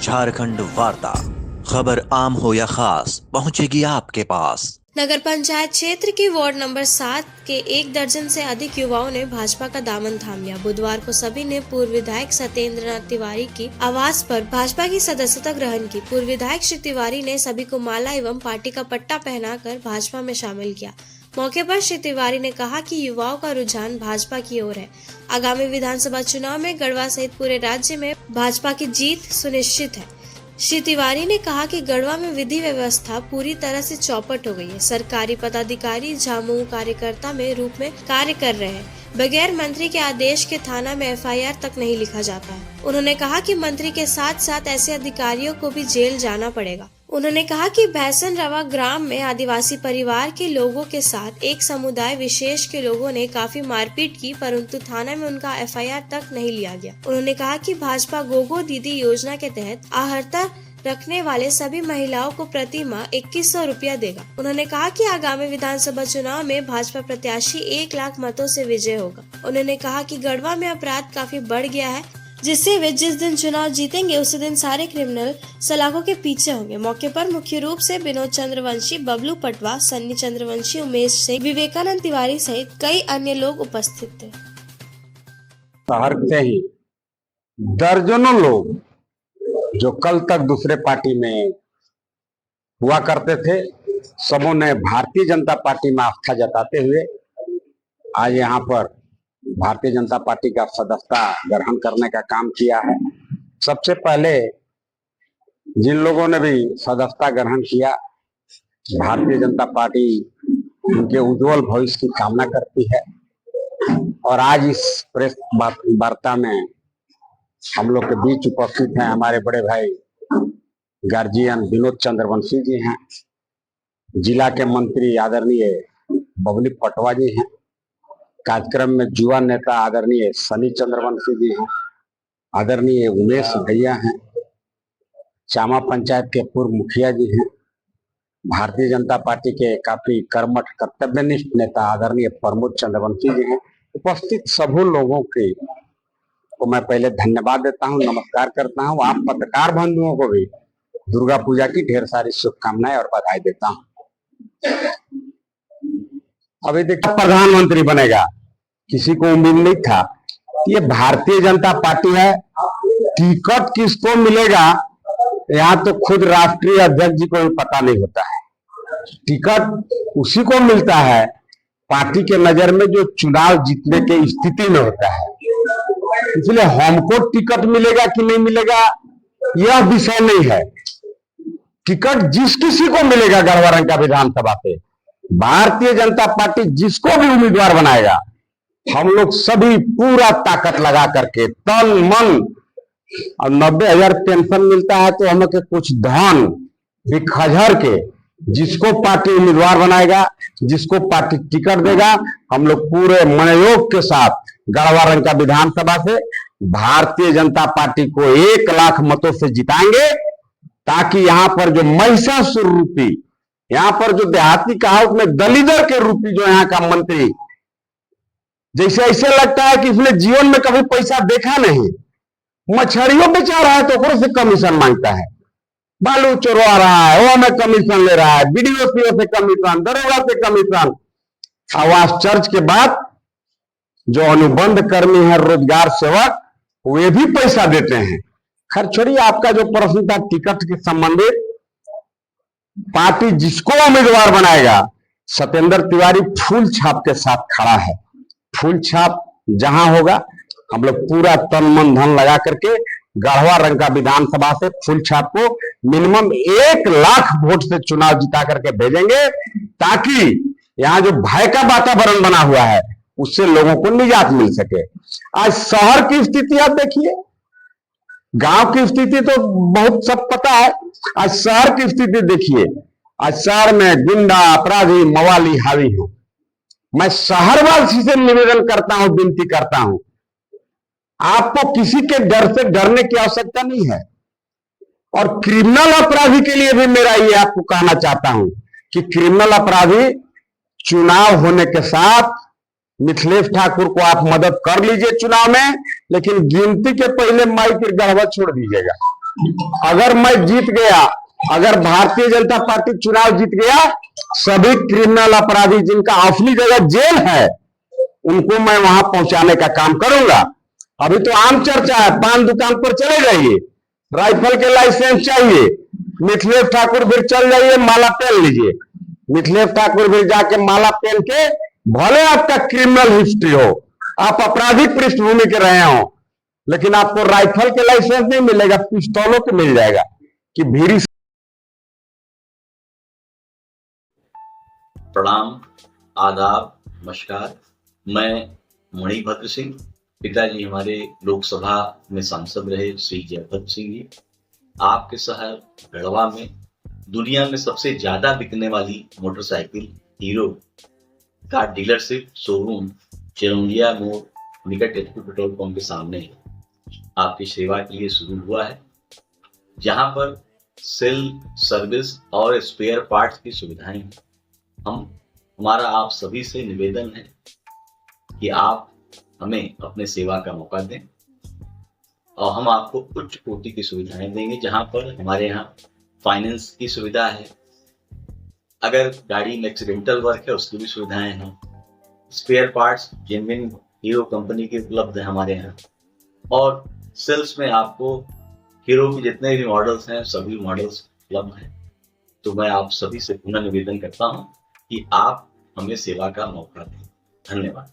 झारखंड वार्ता, खबर आम हो या खास पहुंचेगी आपके पास। नगर पंचायत क्षेत्र के वार्ड नंबर 7 के 1 दर्जन से अधिक युवाओं ने भाजपा का दामन थाम लिया। बुधवार को सभी ने पूर्व विधायक सत्येंद्र नाथ तिवारी की आवास पर भाजपा की सदस्यता ग्रहण की। पूर्व विधायक श्री तिवारी ने सभी को माला एवं पार्टी का पट्टा पहनाकर भाजपा में शामिल किया। मौके पर श्री तिवारी ने कहा कि युवाओं का रुझान भाजपा की ओर है। आगामी विधानसभा चुनाव में गढ़वा सहित पूरे राज्य में भाजपा की जीत सुनिश्चित है। श्री तिवारी ने कहा कि गढ़वा में विधि व्यवस्था पूरी तरह से चौपट हो गई है। सरकारी पदाधिकारी झामुमो कार्यकर्ता में रूप में कार्य कर रहे हैं। बगैर मंत्री के आदेश के थाना में एफआईआर तक नहीं लिखा जाता है। उन्होंने कहा कि मंत्री के साथ साथ ऐसे अधिकारियों को भी जेल जाना पड़ेगा। उन्होंने कहा कि भैसन रवा ग्राम में आदिवासी परिवार के लोगों के साथ एक समुदाय विशेष के लोगों ने काफी मारपीट की, परंतु थाना में उनका एफआईआर तक नहीं लिया गया। उन्होंने कहा कि भाजपा गोगो दीदी योजना के तहत आहर्ता रखने वाले सभी महिलाओं को प्रति माह 2100 रुपया देगा। उन्होंने कहा कि आगामी विधानसभा चुनाव में भाजपा प्रत्याशी 1 लाख मतों से विजय होगा। उन्होंने कहा कि गढ़वा में अपराध काफी बढ़ गया है, जिससे वे जिस दिन चुनाव जीतेंगे उसी दिन सारे क्रिमिनल सलाखों के पीछे होंगे। मौके पर मुख्य रूप से विनोद चंद्रवंशी, बबलू पटवा, सन्नी चंद्रवंशी, उमेश सिंह, विवेकानंद तिवारी सहित कई अन्य लोग उपस्थित थे। शहर से ही दर्जनों लोग जो कल तक दूसरे पार्टी में हुआ करते थे, सबों ने भारतीय जनता पार्टी में आस्था जताते हुए आज यहाँ पर भारतीय जनता पार्टी का सदस्यता ग्रहण करने का काम किया है। सबसे पहले जिन लोगों ने भी सदस्यता ग्रहण किया, भारतीय जनता पार्टी उनके उज्जवल भविष्य की कामना करती है। और आज इस प्रेस वार्ता में हम लोग के बीच उपस्थित हैं हमारे बड़े भाई गार्जियन विनोद चंद्रवंशी जी हैं, जिला के मंत्री आदरणीय बबली पटवा जी हैं, कार्यक्रम में युवा नेता आदरणीय सनी चंद्रवंशी जी हैं, आदरणीय उमेश भैया हैं, चामा पंचायत के पूर्व मुखिया जी हैं, भारतीय जनता पार्टी के काफी कर्मठ कर्तव्यनिष्ठ नेता आदरणीय प्रमोद चंद्रवंशी जी हैं। उपस्थित सभी लोगों के को मैं पहले धन्यवाद देता हूं, नमस्कार करता हूं। आप पत्रकार बंधुओं को भी दुर्गा पूजा की ढेर सारी शुभकामनाएं और बधाई देता हूं। अभी देखिए प्रधानमंत्री बनेगा, किसी को उम्मीद नहीं था। ये भारतीय जनता पार्टी है, टिकट किसको मिलेगा यहाँ तो खुद राष्ट्रीय अध्यक्ष जी को भी पता नहीं होता है। टिकट उसी को मिलता है पार्टी के नजर में जो चुनाव जीतने के स्थिति में होता है। इसलिए हमको टिकट मिलेगा कि नहीं मिलेगा यह विषय नहीं है। टिकट जिस किसी को मिलेगा गढ़वा रंका विधानसभा से, भारतीय जनता पार्टी जिसको भी उम्मीदवार बनाएगा, हम लोग सभी पूरा ताकत लगा करके तन मन, और 90,000 पेंशन मिलता है तो हम लोग के कुछ धन भी खजर के जिसको पार्टी उम्मीदवार बनाएगा, जिसको पार्टी टिकट देगा, हम लोग पूरे मनोयोग के साथ गढ़वा रंका विधानसभा से भारतीय जनता पार्टी को 1 लाख मतों से जिताएंगे, ताकि यहाँ पर जो महिषासुर रूपी, यहाँ पर जो देहाती कहावत में दलिदर के रूपी जो यहाँ का मंत्री, जैसे ऐसे लगता है कि इसने जीवन में कभी पैसा देखा नहीं, मछलियों बेचा रहा है तो ओकरे से कमीशन मांगता है, बालू चोरवा रहा है वो हमें कमीशन ले रहा है, बीडीओ से कमीशन, दरोगा से कमीशन। आवास चर्च के बाद जो अनुबंध कर्मी है, रोजगार सेवक, वे भी पैसा देते हैं। खैर छोड़िए, आपका जो प्रश्न था टिकट के संबंधित, पार्टी जिसको उम्मीदवार बनाएगा, सत्येंद्र तिवारी फूल छाप के साथ खड़ा है। फूल छाप जहां होगा हम लोग पूरा तन मन धन लगा करके गढ़वा रंका विधानसभा से फूल छाप को मिनिमम 1 लाख वोट से चुनाव जिता करके भेजेंगे, ताकि यहाँ जो भय का वातावरण बना हुआ है उससे लोगों को निजात मिल सके। आज शहर की स्थिति आप देखिए, गांव की स्थिति तो बहुत सब पता है, आज शहर की स्थिति देखिए। आज शहर में गुंडा, अपराधी, मवाली हावी है। मैं शहरवासी से निवेदन करता हूं, विनती करता हूं, आपको किसी के डर से डरने की आवश्यकता नहीं है। और क्रिमिनल अपराधी के लिए भी मेरा ये आपको कहना चाहता हूं कि क्रिमिनल अपराधी चुनाव होने के साथ मिथिलेश ठाकुर को आप मदद कर लीजिए चुनाव में, लेकिन गिनती के पहले माई की गड़बड़ छोड़ दीजिएगा। अगर मैं जीत गया, अगर भारतीय जनता पार्टी चुनाव जीत गया, सभी क्रिमिनल अपराधी जिनका असली जगह जेल है उनको मैं वहां पहुंचाने का काम करूंगा। अभी तो आम चर्चा है, पान दुकान पर चले जाइए, राइफल के लाइसेंस चाहिए, मिथिलेश ठाकुर भी चल जाइए, माला पहन लीजिए। मिथिलेश ठाकुर भी जाके माला पहन के, भले आपका क्रिमिनल हिस्ट्री हो, आप आपराधिक पृष्ठभूमि के रहे हो, लेकिन आपको राइफल के लाइसेंस नहीं मिलेगा, पिस्तौलों के मिल जाएगा कि भीड़ी। प्रणाम, आदाब, नमस्कार। मैं मणिभद्र सिंह, पिताजी हमारे लोकसभा में सांसद रहे श्री जयभद्र सिंह जी। आपके शहर गढ़वा में दुनिया में सबसे ज्यादा बिकने वाली मोटरसाइकिल हीरो का डीलरशिप शोरूम चिरौंजिया मोड़ निकट एचपी पेट्रोल पंप के सामने आपकी सेवा के लिए शुरू हुआ है, जहां पर सेल, सर्विस और स्पेयर पार्ट्स की सुविधाएं हैं। हमारा आप सभी से निवेदन है कि आप हमें अपने सेवा का मौका दें और हम आपको उच्च कोटि की सुविधाएं देंगे, जहां पर हमारे यहाँ फाइनेंस की सुविधा है, अगर गाड़ी में एक्सीडेंटल वर्क है उसकी भी सुविधाएं हैं, spare parts genuine Hero company के उपलब्ध है हमारे यहाँ, और सेल्स में आपको हीरो के जितने भी मॉडल्स हैं सभी मॉडल्स उपलब्ध हैं। तो मैं आप सभी से पुनः निवेदन करता हूँ कि आप हमें सेवा का मौका दें। धन्यवाद।